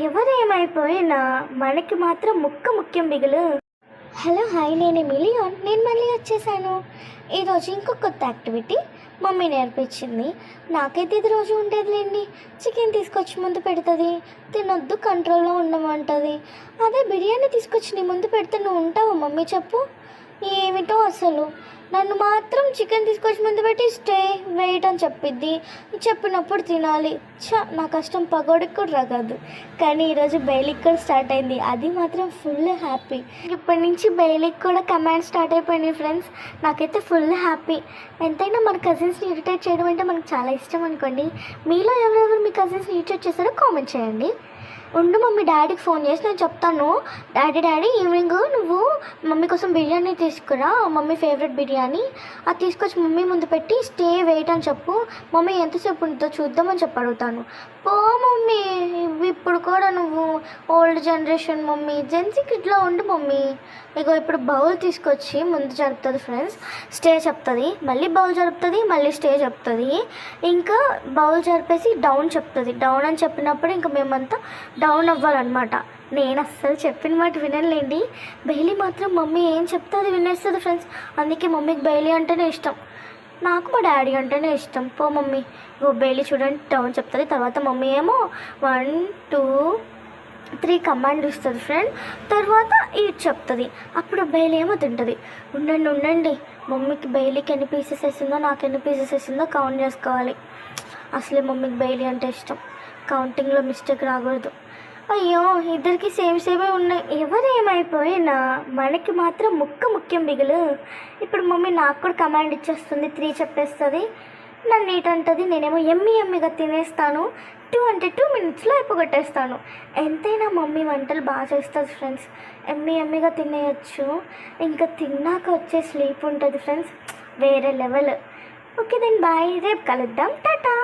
ఎవరేమైపోయినా మనకి మాత్రం ముఖ్యం బిగులు. హలో హాయ్, నేను మిలియన్. నేను మళ్ళీ వచ్చేసాను. ఈరోజు ఇంకో కొత్త యాక్టివిటీ మమ్మీ నేర్పించింది. నాకైతే ఇది రోజు ఉండేదిలేండి. చికెన్ తీసుకొచ్చి ముందు పెడుతుంది, తినొద్దు కంట్రోల్లో ఉండమంటుంది. అదే బిర్యానీ తీసుకొచ్చి నీ ముందు పెడితే నువ్వు ఉంటావా మమ్మీ చెప్పు? ఏమిటో అసలు నన్ను మాత్రం చికెన్ తీసుకొచ్చి ముందు పెట్టి స్టే వెయిట్ అని చెప్పిద్ది. చెప్పినప్పుడు తినాలి. నా కష్టం పగోడికి కూడా రాగదు. కానీ ఈరోజు బెయిలీకి కూడా స్టార్ట్ అయింది. అది మాత్రం ఫుల్ హ్యాపీ. ఇప్పటి నుంచి బెయిలీకి కూడా కమాండ్ స్టార్ట్ అయిపోయింది ఫ్రెండ్స్. నాకైతే ఫుల్ హ్యాపీ. ఎంతైనా మన కజిన్స్ని ఇరిటేట్ చేయడం అంటే మనకు చాలా ఇష్టం అనుకోండి. మీలో ఎవరెవరు మీ కజిన్స్ని ఇరిటేట్ చేస్తారో కామెంట్ చేయండి. ఉండు మమ్మీ, డాడీకి ఫోన్ చేసి నేను చెప్తాను. డాడీ ఈవినింగ్ నువ్వు మమ్మీ కోసం బిర్యానీ తీసుకురా, మమ్మీ ఫేవరెట్ బిర్యానీ. అది తీసుకొచ్చి మమ్మీ ముందు పెట్టి స్టే వెయిట్ అని చెప్పు. మమ్మీ ఎంతసేపు ఉంటుందో చూద్దామని చెప్పి అడుగుతాను. పో మమ్మీ, ఇప్పుడు కూడా నువ్వు ఓల్డ్ జనరేషన్ మమ్మీ. జెన్సీకి ఇట్లా ఉండు మమ్మీ. ఇగో ఇప్పుడు బౌల్ తీసుకొచ్చి ముందు జరుపుతుంది ఫ్రెండ్స్. స్టే చెప్తుంది, మళ్ళీ బౌల్ జరుపుతుంది, మళ్ళీ స్టే చెప్తుంది. ఇంకా బౌల్ జరిపేసి డౌన్ చెప్తుంది. డౌన్ అని చెప్పినప్పుడు ఇంకా మేమంతా డౌన్ అవ్వాలన్నమాట. నేను అస్సలు చెప్పిన మాట వినలేండి. బెయిలీ మాత్రం మమ్మీ ఏం చెప్తే అది వినేస్తుంది ఫ్రెండ్స్. అందుకే మమ్మీకి బెయిలీ అంటేనే ఇష్టం. నాకు మా డాడీ అంటేనే ఇష్టం. పో మమ్మీ. ఓ బెయిలీ చూడండి డౌన్ చెప్తుంది, తర్వాత మమ్మీ ఏమో 1 2 3 కమాండ్ ఇస్తుంది ఫ్రెండ్. తర్వాత ఈట్ చెప్తుంది. అప్పుడు బెయిలీ ఏమో తింటుంది. ఉండండి, మమ్మీకి బెయిలీకి ఎన్ని పీసెస్ వేసిందో నాకు ఎన్ని పీసెస్ వేసిందో కౌంట్ చేసుకోవాలి. అసలే మమ్మీకి బెయిలీ అంటే ఇష్టం. కౌంటింగ్లో మిస్టేక్ రాకూడదు. అయ్యో, ఇద్దరికి సేమే ఉన్నాయి. ఎవరేమైపోయినా మనకి మాత్రం ముఖ్యం బిగులు. ఇప్పుడు మమ్మీ నాకు కూడా కమాండ్ ఇచ్చేస్తుంది. 3 చెప్పేస్తుంది. నన్ను నీట్ అంటుంది. నేనేమో ఎమ్మిగా తినేస్తాను. 2 అంటే 2 minutesలో అయిపోగొట్టేస్తాను. ఎంతైనా మమ్మీ వంటలు బాగా చేస్తుంది ఫ్రెండ్స్. ఎమ్మిగా తినేయచ్చు. ఇంకా తిన్నాక వచ్చే స్లీప్ ఉంటుంది ఫ్రెండ్స్, వేరే లెవెల్. ఓకే దెన్ బాయ్, రేపు కలుద్దాం. టాటా.